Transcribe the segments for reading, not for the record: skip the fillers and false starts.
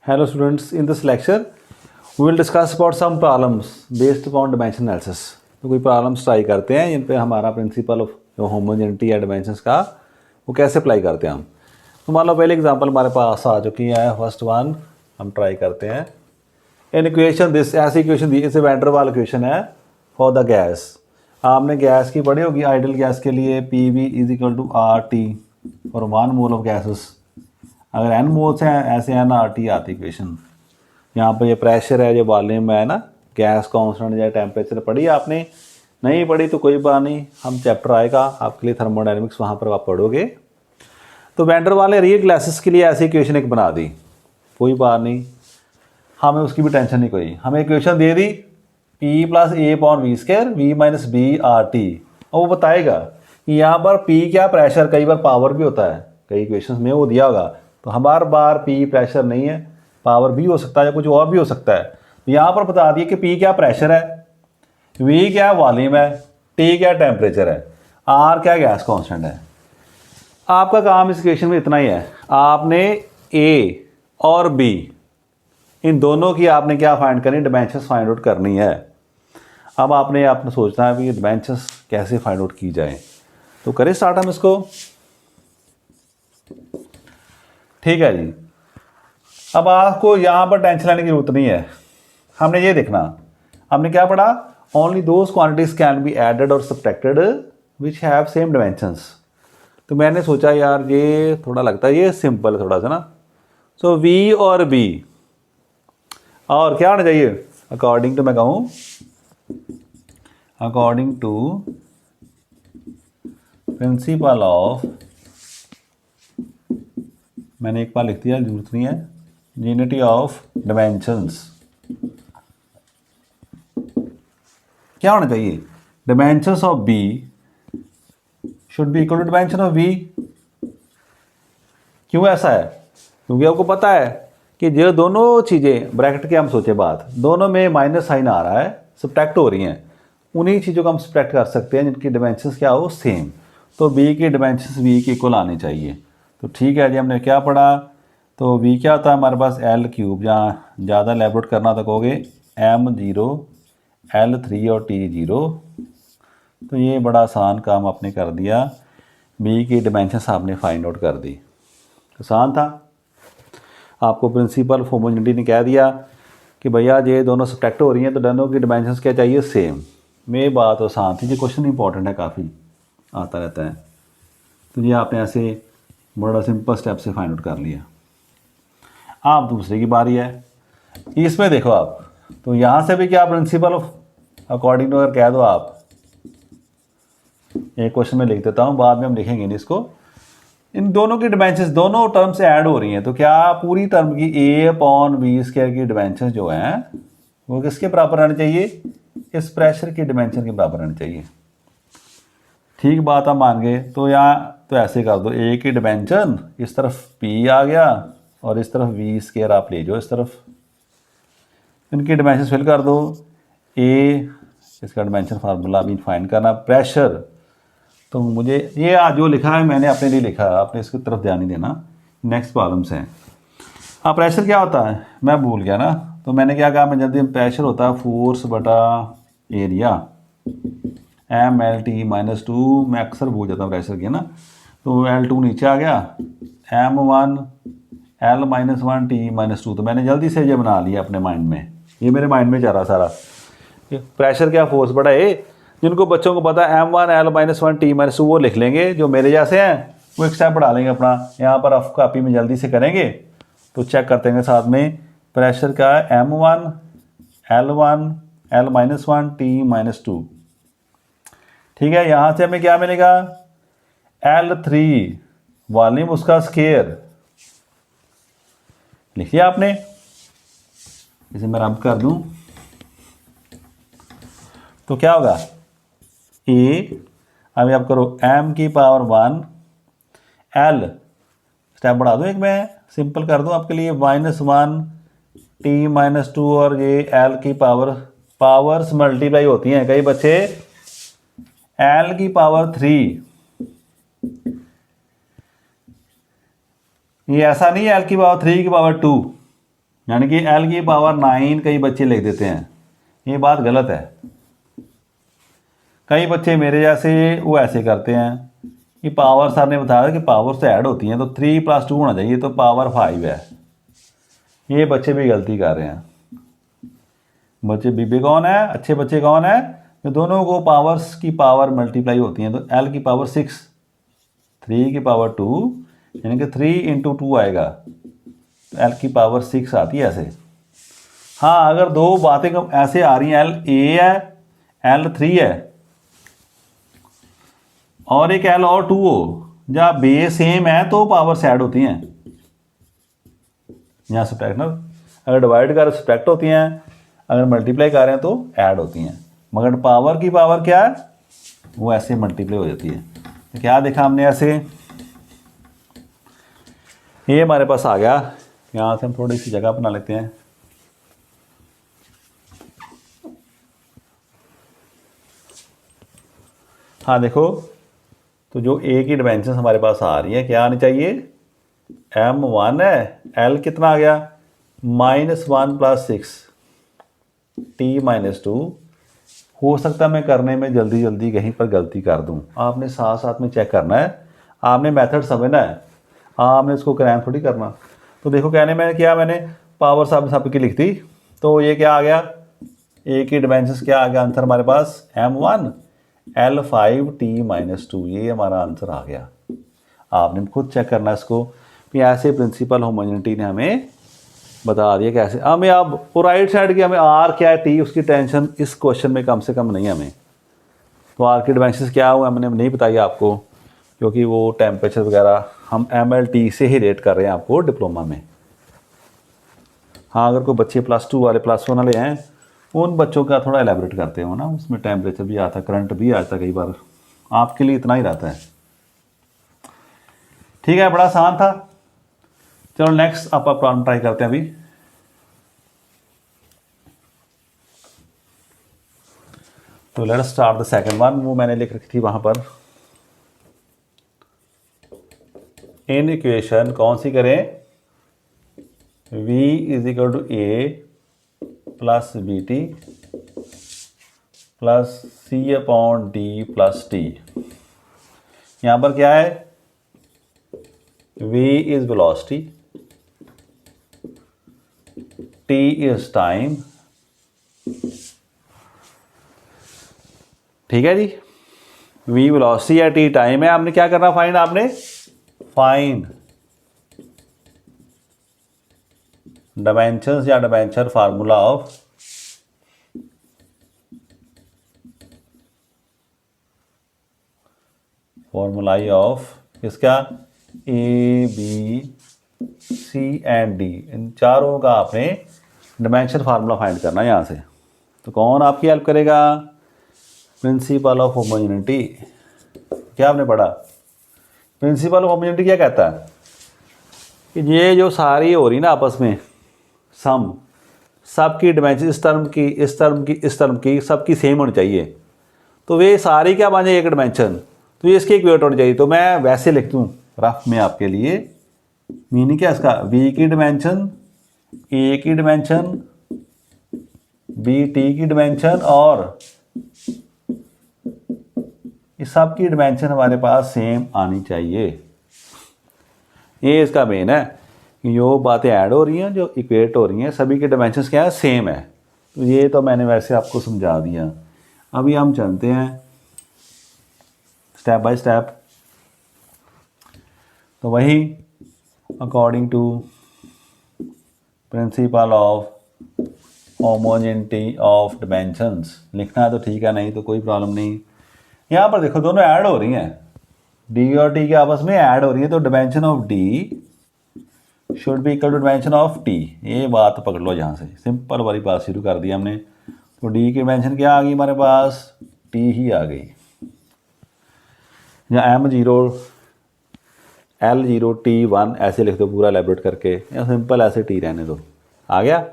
Hello students, in this lecture we will discuss about some problems based upon dimension analysis। तो कोई problems try करते हैं जिन पे हमारा प्रिंसिपल ऑफ जो होमोजेनिटी या डिमेंशंस का वो कैसे अप्लाई करते हैं हम। तो मान लो पहले एग्जांपल हमारे पास आ चुकी है, फर्स्ट वन हम ट्राई करते हैं। इन इक्वेशन दिस ऐसी इक्वेशन दी, इसे वैन डर वाल इक्वेशन है फॉर द गैस। आपने गैस की पढ़ी होगी, आइडियल गैस के लिए P V is equal to R T और 1 मोल ऑफ गैसेस। अगर एन मोल्स हैं ऐसे एन आर टी आती इक्वेशन। यहाँ पर ये प्रेशर है, जो वॉल्यूम है ना, गैस कांस्टेंट या टेम्परेचर पढ़ी आपने, नहीं पढ़ी तो कोई बात नहीं, हम चैप्टर आएगा आपके लिए थर्मोडायनेमिक्स, वहाँ पर आप पढ़ोगे। तो वैन डर वाल ने रियल गैसेस के लिए ऐसी इक्वेशन एक बना दी, कोई बात नहीं, हमें उसकी भी टेंशन नहीं कोई। हमें इक्वेशन दे दी P plus a upon V square V minus b R T, और वो बताएगा कि यहाँ पर P क्या प्रेशर, कई बार पावर भी होता है, कई इक्वेशंस में वो दिया होगा। तो हर बार P प्रेशर नहीं है, पावर भी हो सकता है या कुछ और भी हो सकता है। तो यहाँ पर बता दिए कि P क्या प्रेशर है, V क्या वॉल्यूम है, T क्या टेम्परेचर है, R क्या गैस कांस्टेंट है। आपका काम इस इक्वेशन में इतना ही है, आपने A और B इन दोनों की आपने क्या फाइंड करनी, डिमेंशंस फाइंड आउट करनी है। अब आपने सोचना है कि डिमेंशंस कैसे फाइंड आउट की जाए। तो करें स्टार्ट हम इसको। ठीक है जी, अब आपको यहाँ पर टेंशन लेने की जरूरत नहीं है। हमने ये देखना, हमने क्या पढ़ा, only those quantities can be added और subtracted which have same dimensions. तो मैंने सोचा यार ये थोड़ा लगता है ये सिंपल है थोड़ा सा ना। सो V और B और क्या होना चाहिए, अकॉर्डिंग टू मैं कहूँ, अकॉर्डिंग टू प्रिंसिपल ऑफ, मैंने एक बार लिख दिया जरूरत नहीं है, यूनिटी ऑफ डिमेंशंस। क्या होना चाहिए, dimensions of B should be equal to dimension of V। क्यों ऐसा है, क्योंकि आपको पता है कि जो दोनों चीज़ें ब्रैकेट के हम सोचे बात, दोनों में माइनस साइन आ रहा है, सब्ट्रैक्ट हो रही हैं, उन्हीं चीज़ों को हम सब्ट्रैक्ट कर सकते हैं जिनकी डिमेंशंस क्या हो सेम। तो B की डिमेंशंस V के इक्वल आनी चाहिए। तो ठीक है जी, हमने क्या पढ़ा, तो V क्या होता है हमारे पास L क्यूब, जहाँ ज़्यादा एलैबोरेट करना तो कहोगे M0 L3 और T0। तो ये बड़ा आसान काम आपने कर दिया, B की डिमेंशंस आपने फाइंड आउट कर दी, आसान था। आपको प्रिंसिपल ऑफ होमोजेनिटी ने कह दिया कि भैया ये दोनों सब्ट्रैक्ट हो रही हैं तो दोनों की डिमेंशंस क्या चाहिए, सेम। मेरी बात आसान थी, ये क्वेश्चन इंपॉर्टेंट है, काफ़ी आता रहता है। तो ये आपने ऐसे बड़ा सिंपल स्टेप से फाइंड आउट कर लिया। आप दूसरे की बारी है, इसमें देखो आप, तो यहाँ से भी क्या प्रिंसिपल ऑफ अकॉर्डिंग टू अगर कह दो आप, एक क्वेश्चन में लिख देता हूँ, बाद में हम लिखेंगे नहीं इसको। इन दोनों की डिमेंशंस दोनों टर्म से ऐड हो रही हैं, तो क्या पूरी टर्म की A अपॉन वी स्क्वायर की डिमेंशंस जो हैं वो किसके बराबर आनी चाहिए, इस प्रेशर की डिमेंशन के बराबर आनी चाहिए। ठीक बात आप मान गए। तो यहाँ तो ऐसे कर दो, A की डिमेंशन इस तरफ P आ गया और इस तरफ वी स्क्वायर आप ले जाओ इस तरफ, इनकी डिमेंशन फिल कर दो। A इसका डिमेंशन फार्मूला अभी फाइंड करना, प्रेशर तो मुझे ये आज जो लिखा है मैंने अपने लिए लिखा है, आपने इसकी तरफ ध्यान नहीं देना। नेक्स्ट प्रॉब्लम्स हैं। हाँ, प्रेशर क्या होता है मैं भूल गया ना, तो मैंने क्या कहा, मैं जल्दी, प्रेशर होता है फोर्स बटा एरिया, ML/T-2, मैं अक्सर भूल जाता हूँ प्रेशर की ना। तो L2 नीचे आ गया, M1 L-1 T-2, तो मैंने जल्दी से ये बना लिया अपने माइंड में, ये मेरे माइंड में जा रहा सारा। प्रेशर क्या, फोर्स बटा ए, जिनको बच्चों को पता है M1 L-1 T-2 वो लिख लेंगे, जो मेरे जैसे हैं वो एक स्टेप बढ़ा लेंगे अपना, यहाँ पर रफ कॉपी में जल्दी से करेंगे। तो चेक करते हैं साथ में, प्रेशर का है M1 L1 L-1 T-2। ठीक है, यहाँ से हमें क्या मिलेगा, L3 वॉल्यूम उसका स्क्वायर लिख लिया आपने, इसे मैं रब कर दूं तो क्या होगा, A, अभी आप करो M की पावर 1 L, स्टेप बढ़ा दूँ एक, मैं सिंपल कर दूँ आपके लिए, -1 T-2 और ये L की पावर्स मल्टीप्लाई होती हैं, कई बच्चे L की पावर 3, ये ऐसा नहीं है L की पावर 3 की पावर 2, यानी कि एल की पावर 9 कई बच्चे लिख देते हैं, ये बात गलत है। कई बच्चे मेरे जैसे वो ऐसे करते हैं कि पावर, सर ने बताया कि पावर से ऐड होती हैं तो 3 + 2 होना चाहिए, तो पावर 5 है। ये बच्चे भी गलती कर रहे हैं। बच्चे बीबी कौन है, अच्छे बच्चे कौन है, तो दोनों को पावर्स की पावर मल्टीप्लाई होती हैं, तो एल की पावर 6, 3 की पावर 2, यानी कि 3 × 2 आएगा, तो एल की पावर 6 आती है ऐसे। हाँ, अगर दो बातें ऐसे आ रही हैं, एल ए है, एल 3 है, और एक एल और 2 हो, जहाँ बेस सेम है तो पावर से ऐड होती हैं। यहाँ सब्ट्रैक्ट ना, अगर डिवाइड कर सब्ट्रैक्ट होती हैं, अगर मल्टीप्लाई कर रहे हैं तो ऐड होती हैं, मगर पावर की पावर क्या है, वो ऐसे मल्टीप्लाई हो जाती है। तो क्या देखा हमने ऐसे, ये हमारे पास आ गया। यहाँ से हम थोड़ी सी जगह बना लेते हैं। हाँ देखो, तो जो ए की डिमेंशन हमारे पास आ रही है, क्या आनी चाहिए, m1 है, l कितना आ गया, -1 + 6 t - 2। हो सकता है मैं करने में जल्दी जल्दी कहीं पर गलती कर दूं, आपने साथ साथ में चेक करना है, आपने मेथड समझना है, आपने इसको क्रैम थोड़ी करना। तो देखो कहने में क्या, मैंने पावर सब की लिख दी, तो ये क्या आ गया, ए की डिमेंशंस क्या आ गया, आंसर हमारे पास m1 l5 t - 2, ये हमारा आंसर आ गया। आपने खुद चेक करना इसको कि ऐसे प्रिंसिपल होमोजेनिटी ने हमें बता दिया कैसे। हमें अब वो राइट साइड की हमें आर क्या है, टी, उसकी टेंशन इस क्वेश्चन में कम से कम नहीं हमें। तो आर की डिमेंशंस क्या हुआ हमने नहीं बताई आपको, क्योंकि वो टेम्परेचर वगैरह हम MLT से ही रेट कर रहे हैं आपको डिप्लोमा में। हाँ, अगर कोई बच्चे +2 वाले, +1 वाले हैं, उन बच्चों का थोड़ा एलेबरेट करते हो ना, उसमें टेम्परेचर भी आता, करंट भी आता, कई बार आपके लिए इतना ही रहता है। ठीक है, बड़ा आसान था। चलो नेक्स्ट आप प्रॉब्लम ट्राई करते हैं अभी। तो let's start the second one, वो मैंने लिख रखी थी वहां पर। इन इक्वेशन कौन सी करें, v = a + bt + c/d + t। यहां पर क्या है, v is velocity, t is time. ठीक है जी, v वेलोसिटी है, t टाइम है। आपने क्या करना, फाइंड, आपने फाइंड डायमेंशंस या डायमेंशन फार्मूला ऑफ फॉर्मूलाई ऑफ इसका ए, बी, सी एंड डी, इन चारों का आपने डायमेंशन फार्मूला फाइंड करना है यहाँ से। तो कौन आपकी हेल्प करेगा, प्रिंसिपल ऑफ होमोजेनिटी। क्या आपने पढ़ा, प्रिंसिपल ऑफ होमोजेनिटी क्या कहता है कि ये जो सारी हो रही ना आपस में सम, सबकी डिमेंशन इस टर्म की, इस टर्म की, इस टर्म की, सबकी सेम होनी चाहिए। तो वे सारी क्या बन जाए, एक डिमेंशन, तो ये इसकी इक्वेट होनी चाहिए। तो मैं वैसे लिख दूँ रफ में आपके लिए, मीनिंग क्या इसका, v की डिमेंशन, a की डिमेंशन, b t की डिमेंशन, और इस सब की डिमेंशन हमारे पास सेम आनी चाहिए। ये इसका मेन है, जो बातें ऐड हो रही हैं, जो इक्वेट हो रही हैं, सभी के डिमेंशंस क्या है, सेम है। तो ये तो मैंने वैसे आपको समझा दिया। अभी हम चलते हैं स्टेप बाय स्टेप। तो वही according to principle of homogeneity of dimensions लिखना है तो ठीक है, नहीं तो कोई प्रॉब्लम नहीं। यहाँ पर देखो दोनों ऐड हो रही हैं, डी और टी के आपस में ऐड हो रही है, तो dimension of D should be equal to dimension of T. ये बात पकड़ लो, यहाँ से सिंपल वाली बात शुरू कर दी हमने। तो डी की डिमेंशन क्या आ गई हमारे पास, टी ही आ गई, या m0 l0 t1 ऐसे लिख दो पूरा एलेबरेट करके, या सिंपल ऐसे टी रहने दो, आ गया।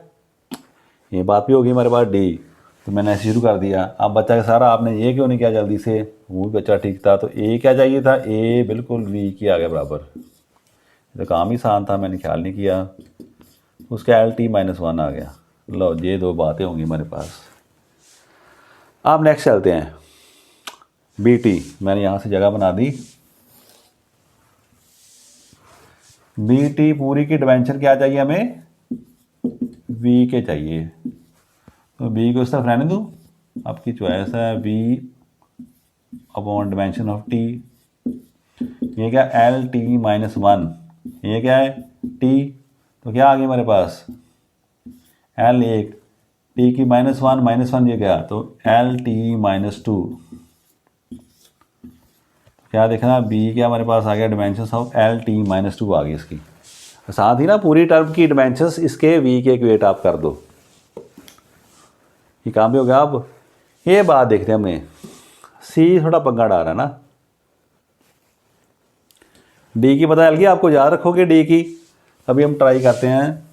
ये बात भी होगी हमारे पास डी, तो मैंने ऐसे शुरू कर दिया। अब बच्चा का सारा आपने ये क्यों नहीं किया जल्दी से, वो भी बच्चा ठीक था। तो ए क्या चाहिए था, ए बिल्कुल वी की आ गया बराबर, तो काम ही आसान था, मैंने ख्याल नहीं किया। उसका एल टी माइनस वन आ गया। लो ये दो बातें होंगी हमारे पास। अब नेक्स्ट चलते हैं, बी टी। मैंने यहाँ से जगह बना दी। बी टी पूरी की डिमेंशन क्या चाहिए हमें, वी के चाहिए। तो बी को इस तरफ रहने दूँ, आपकी चॉइस है। V upon dimension of T, ये क्या एल टी माइनस वन, ये क्या है टी। तो क्या आ गया हमारे पास एल एक, टी की माइनस वन ये क्या, तो एल टी माइनस टू। क्या देखना बी क्या हमारे पास आ गया, dimensions of L T minus two आ गई इसकी। साथ ही ना पूरी टर्म की डिमेंशंस इसके वी के इक्वेट आप कर दो, ये काम भी हो गया। अब ये बात देखते हैं हमने, सी थोड़ा पंगा डाल रहा है ना। डी की पता चल गई आपको, याद रखोगे डी की। अभी हम ट्राई करते हैं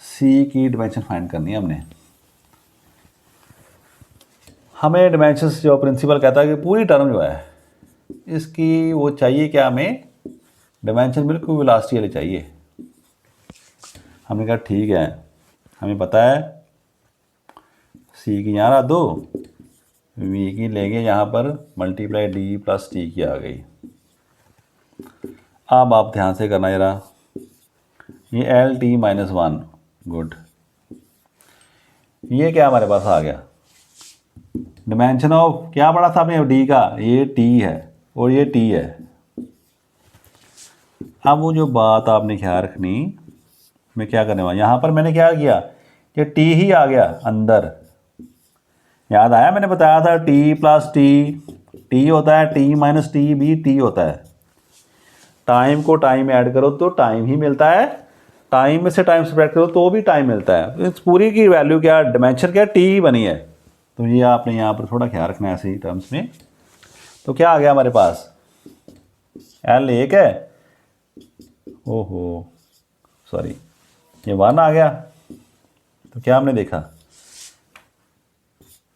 सी की डिमेंशन फाइंड करनी है हमने। हमें डिमेंशंस जो प्रिंसिपल कहता है कि पूरी टर्म जो है इसकी वो चाहिए क्या, हमें डिमेंशन बिल्कुल वेलोसिटी वाली चाहिए। हमने कहा ठीक है, हमें पता है सी की यहाँ रख दो, वी की लेंगे यहाँ पर मल्टीप्लाई डी प्लस टी की आ गई। अब आप ध्यान से करना जरा, ये L T minus one, good. ये क्या हमारे पास आ गया, डिमेंशन ऑफ क्या पढ़ा था आपने डी का, ये टी है और ये टी है। अब वो जो बात आपने ख्याल रखनी, मैं क्या करने वाला, यहाँ पर मैंने क्या किया कि टी ही आ गया अंदर। याद आया मैंने बताया था टी प्लस टी होता है, टी माइनस टी भी टी होता है। टाइम को टाइम ऐड करो तो टाइम ही मिलता है, टाइम में से टाइम सब्ट्रैक्ट करो तो भी टाइम मिलता है। इस पूरी की वैल्यू क्या, डिमेंशन क्या, टी बनी है। तो ये आपने यहाँ पर थोड़ा ख्याल रखना है ऐसे ही टर्म्स में। तो क्या आ गया हमारे पास, एल एक है, ओहो सॉरी ये वन आ गया। तो क्या हमने देखा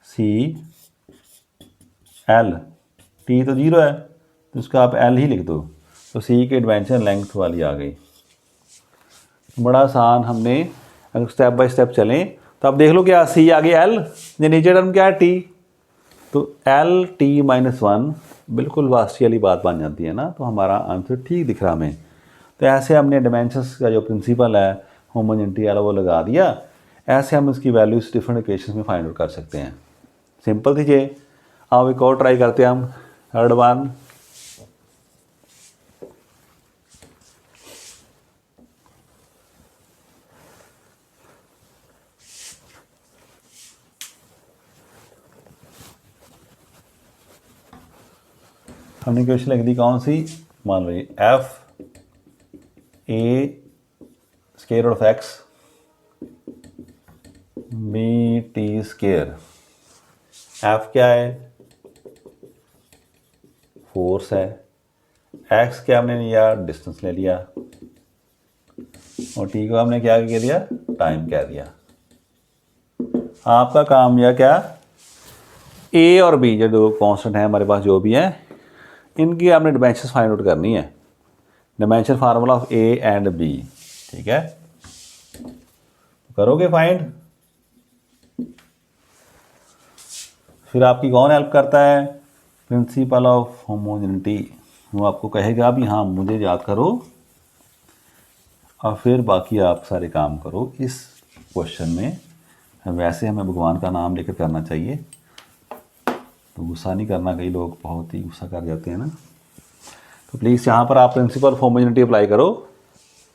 सी एल, टी तो जीरो है तो उसका आप एल ही लिख दो। तो सी की डिमेंशन लेंथ वाली आ गई। बड़ा आसान, हमने अगर स्टेप बाय स्टेप चलें तो आप देख लो क्या सी आ गया, एल ये नीचे टर्म क्या है टी, तो एल टी माइनस वन बिल्कुल वास्ती वाली बात बन जाती है ना। तो हमारा आंसर ठीक दिख रहा हमें। तो ऐसे हमने डिमेंशंस का जो प्रिंसिपल है होमोजेनिटी वाला वो लगा दिया। ऐसे हम इसकी वैल्यूज डिफरेंट इक्वेशंस में फाइंड आउट कर सकते हैं। सिंपल थी ये। अब एक और ट्राई करते हैं हम, थर्ड वन। हमने क्वेश्चन लिख दी कौन सी, मान लो F A square of X B T square. F क्या है, फोर्स है, एक्स क्या हमने लिया, डिस्टेंस ले लिया, और टी को हमने क्या कह दिया, टाइम कह दिया। आपका काम यह क्या, ए और बी जो दो कांस्टेंट है हमारे पास जो भी है, इनकी आपने डिमेंशन फाइंड आउट करनी है। Dimension formula of a and b, ठीक है, करोगे फाइंड। फिर आपकी कौन हेल्प करता है, प्रिंसिपल ऑफ होमोजेनिटी। वो आपको कहेगा भी हाँ मुझे याद करो, और फिर बाकी आप सारे काम करो इस क्वेश्चन में। वैसे हमें भगवान का नाम लेकर करना चाहिए, तो गुस्सा नहीं करना, कई लोग बहुत ही गुस्सा कर जाते हैं ना। तो प्लीज़ यहाँ पर आप प्रिंसिपल ऑफ होमोजेनिटी अप्लाई करो,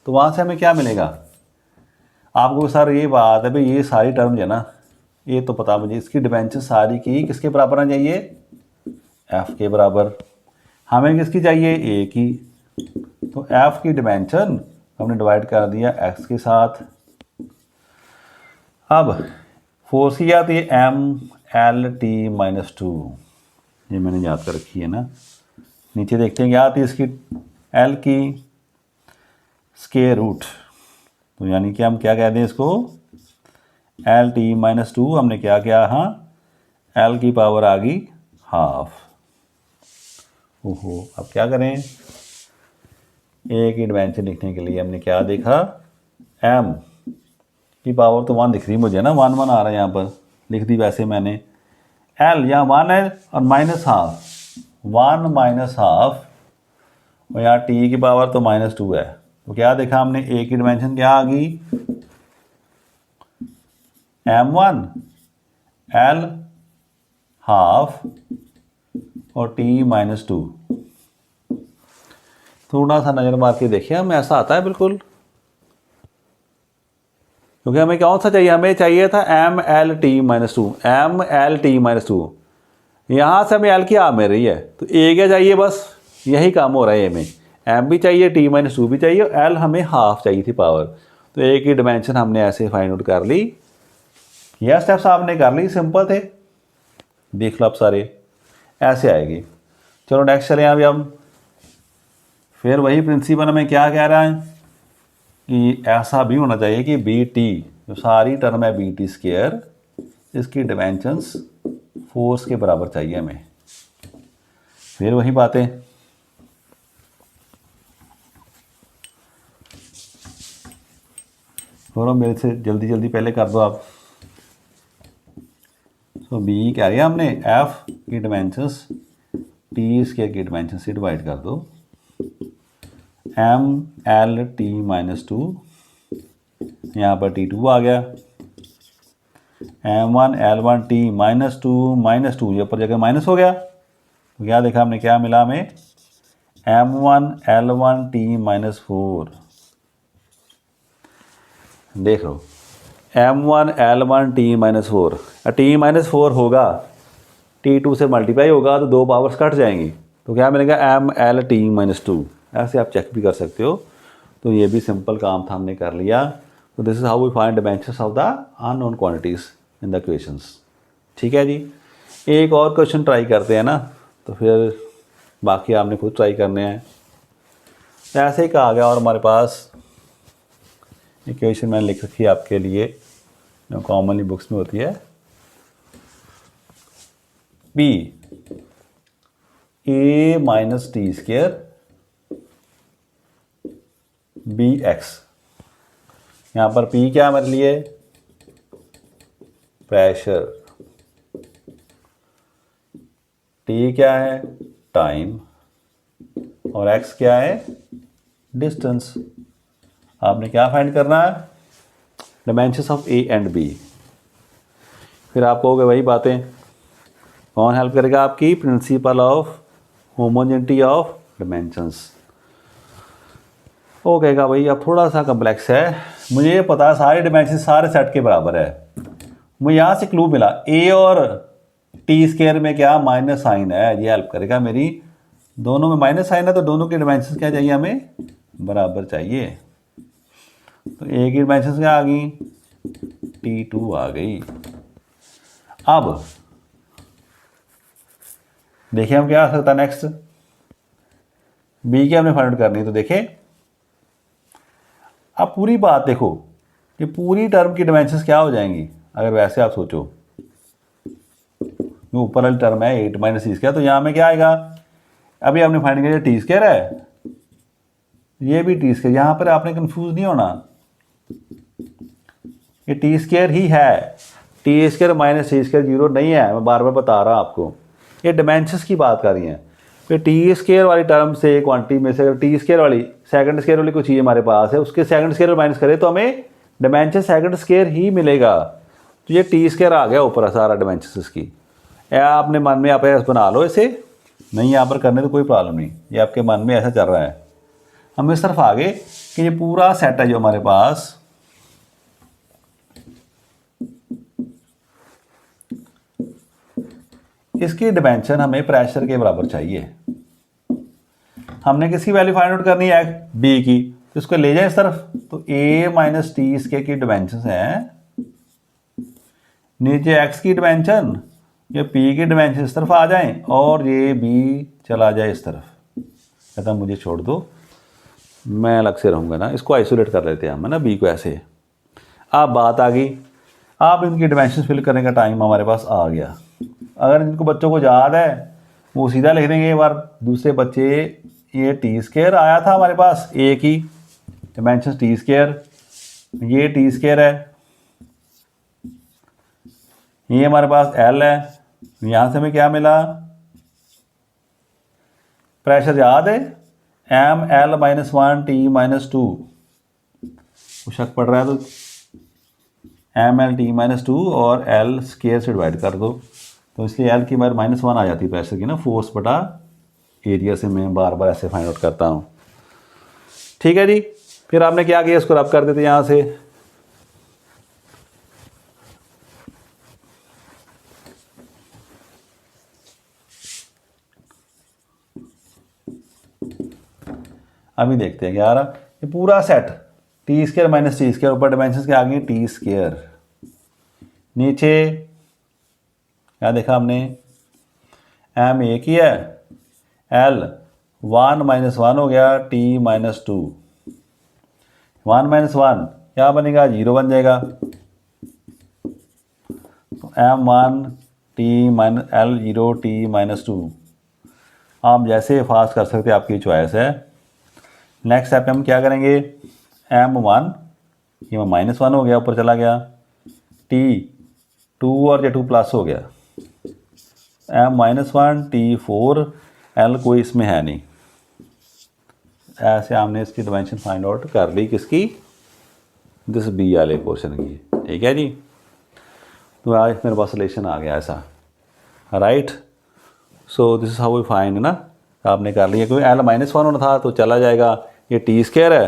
तो वहाँ से हमें क्या मिलेगा आपको। सर ये बात है भाई, ये सारी टर्म है ना, ये तो पता मुझे, इसकी डिमेंशन सारी की किसके बराबर आना चाहिए, एफ के बराबर। हमें किसकी चाहिए, ए की। तो एफ की डिमेंशन हमने डिवाइड कर दिया एक्स के साथ। अब फोर्स की आती है M L T minus two, ये मैंने याद कर रखी है ना। नीचे देखते हैं क्या आती है इसकी, एल की स्क्वायर रूट। तो यानी कि हम क्या कहते हैं इसको, एल टी माइनस टू हमने क्या किया, हाँ एल की पावर आ गई हाफ। ओहो अब क्या करें, ए की डिमेंशन लिखने के लिए हमने क्या देखा, एम की पावर तो 1 दिख रही मुझे ना, 1 1 आ रहा है यहाँ पर, लिख दी वैसे मैंने। एल यहाँ 1 है और माइनस हाफ, 1 माइनस हाफ, और यहाँ टी की पावर तो -2 है। तो क्या देखा हमने, ए की डिमेंशन क्या आ गई, m1 एल हाफ और टी -2। थोड़ा सा नज़र मार के देखिए, हमें ऐसा आता है बिल्कुल, क्योंकि हमें कौन सा चाहिए, हमें चाहिए था MLT-2, MLT-2। यहाँ से हमें एल की आ मिल रही है, तो ए क्या चाहिए, बस यही काम हो रहा है। हमें एम भी चाहिए, T-2 भी चाहिए, और एल हमें हाफ चाहिए थी पावर। तो ए की डिमेंशन हमने ऐसे फाइंड आउट कर ली। यह स्टेप्स आपने कर ली, सिंपल थे, देख लो आप सारे ऐसे आएगी। चलो नेक्स्ट चले अभी हम, फिर वही प्रिंसिपल हमें क्या कह रहा है कि ऐसा भी होना चाहिए कि बी टी, जो सारी टर्म है बी टी स्क्वायर, इसकी डिमेंशंस फोर्स के बराबर चाहिए हमें। फिर वही बातें, थोड़ा मेरे से जल्दी जल्दी पहले कर दो आप। तो बी कह रही है हमने, एफ की डिमेंशंस टी स्क्वायर की डिमेंशन से डिवाइड कर दो, MLT-2, यहाँ पर T2 आ गया, M1 L1T -2 ये ऊपर जगह माइनस हो गया। तो क्या देखा हमने, क्या मिला हमें, M1 L1T-4। देख लो, M1 L1T-4, T-4 होगा, T2 से मल्टीप्लाई होगा तो 2 पावर्स कट जाएंगी, तो क्या मिलेगा, MLT-2। ऐसे आप चेक भी कर सकते हो। तो ये भी सिंपल काम था, हमने कर लिया। तो this is how we find dimensions of the unknown quantities in the equations. ठीक है जी, एक और क्वेश्चन ट्राई करते हैं ना, तो फिर बाकी आपने खुद ट्राई करने हैं। तो ऐसे ही कहा गया, और हमारे पास इक्वेशन मैंने लिख रखी है आपके लिए, जो कॉमनली बुक्स में होती है, B A minus T square B X. यहाँ पर पी क्या हमारे लिए, प्रेशर, टी क्या है, टाइम, और एक्स क्या है, डिस्टेंस। आपने क्या फाइंड करना है, dimensions of a and b. फिर आप कहोगे वही बातें, कौन हेल्प करेगा आपकी, principle of homogeneity of dimensions. वो कहेगा भाई अब थोड़ा सा कम्प्लेक्स है, मुझे ये पता है सारे डिमेंशन सारे सेट के बराबर है, मुझे यहाँ से क्लू मिला, ए और टी स्क्वायर में क्या माइनस साइन है, ये हेल्प करेगा मेरी। दोनों में माइनस साइन है, तो दोनों के डिमेंशन क्या चाहिए, हमें बराबर चाहिए। तो ए की डिमेंशन क्या आ गई, T2 आ गई। अब देखिए हम क्या आ सकता है नेक्स्ट, बी की हमने फाइंड आउट करनी है। तो देखें अब पूरी बात देखो कि पूरी टर्म की डिमेंशंस क्या हो जाएंगी, अगर वैसे आप सोचो, जो ऊपर वाली टर्म है 8 माइनस टी स्क्वायर, तो यहाँ में क्या आएगा, अभी आपने फाइंड किया टी स्क्वायर है, ये भी टी स्क्वायर, यहाँ पर आपने कंफ्यूज नहीं होना, ये टी स्क्वायर ही है, T square minus T square 0 नहीं है, मैं बार बार बता रहा आपको, ये डिमेंशंस की बात कर रही हैं। फिर टी स्क्वायर वाली टर्म से क्वांटिटी में से अगर टी स्क्वायर वाली सेकंड स्क्वायर वाली कोई चीज़ हमारे पास है, उसके सेकंड स्क्वायर माइनस करें तो हमें डिमेंशन सेकंड स्क्वायर ही मिलेगा। तो ये टी स्क्वायर आ गया ऊपर सारा डिमेंशन इसकी, या आपने मन में आप ऐसा बना लो, इसे नहीं यहाँ पर करने तो कोई प्रॉब्लम नहीं, ये आपके मन में ऐसा चल रहा है। हम इस तरफ आगे कि ये पूरा सेट है जो हमारे पास, इसकी डिमेंशन हमें प्रेशर के बराबर चाहिए। हमने किसकी वैल्यू फाइंड आउट करनी है, बी की, तो इसको ले जाए इस तरफ, तो ए माइनस टी इसके की डिमेंशन है, नीचे एक्स की डिमेंशन, ये पी की डिमेंशन इस तरफ आ जाए, और ये बी चला जाए इस तरफ। कहता मुझे छोड़ दो, मैं अलग से रहूँगा ना, इसको आइसोलेट कर लेते हैं हम, है ना, बी को ऐसे। अब बात आ गई, अब इनकी डिमेंशन फिल करने का टाइम हमारे पास आ गया। अगर इनको बच्चों को याद है वो सीधा लिख देंगे एक बार, दूसरे बच्चे, ये टी स्क्वायर आया था हमारे पास, ए की डिमेंशन टी स्क्वायर, ये टी स्क्वायर है, ये हमारे पास एल है, यहाँ से हमें क्या मिला, प्रेशर याद है, एम एल -1 टी -2, शक पड़ रहा है तो एम एल टी -2 और एल स्केयर से डिवाइड कर दो, तो इसलिए एल की बार -1 आ जाती है प्रेशर की ना, फोर्स बटा एरिया से मैं बार बार ऐसे फाइंड आउट करता हूँ। ठीक है जी, फिर आपने क्या किया, इसको रब कर देते यहाँ से, अभी देखते हैं यार, ये पूरा set T square minus T square, ऊपर डायमेंशन के आगे टी स्केयर, नीचे क्या देखा हमने, एम एक ही है, एल 1 -1 हो गया, टी -2, 1 -1 क्या बनेगा, 0 बन जाएगा, तो एम 1 टी एल 0 टी -2, आप जैसे फास्ट कर सकते हैं, आपकी चॉइस है। नेक्स्ट स्टेप हम क्या करेंगे, M1 ये -1 हो गया, ऊपर चला गया, T2 और ये 2 प्लस हो गया, M-1 T4, L कोई इसमें है नहीं, ऐसे हमने इसकी डायमेंशन फाइंड आउट कर ली, किसकी, दिस बी वाले पोर्शन की। ठीक है जी, तो आज मेरे पास सोल्यूशन आ गया ऐसा, right. So this is how we find ना, आपने कर लिया, क्योंकि L -1 होना था तो चला जाएगा, ये टी स्केयर है,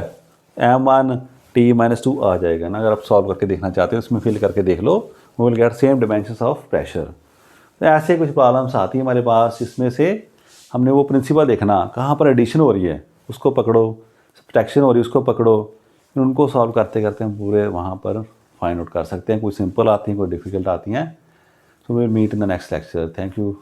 M1 T -2 आ जाएगा ना। अगर आप सॉल्व करके देखना चाहते हो, इसमें फिल करके देख लो, we will get same dimensions of pressure. तो ऐसे कुछ प्रॉब्लम्स आती है हमारे पास, इसमें से हमने वो प्रिंसिपल देखना, कहाँ पर एडिशन हो रही है उसको पकड़ो, सब्ट्रैक्शन हो रही है उसको पकड़ो, उनको सॉल्व करते करते हम पूरे वहाँ पर फाइंड आउट कर सकते हैं। कोई सिंपल आती हैं, कोई डिफ़िकल्ट आती हैं। So we will meet in the next lecture. Thank you.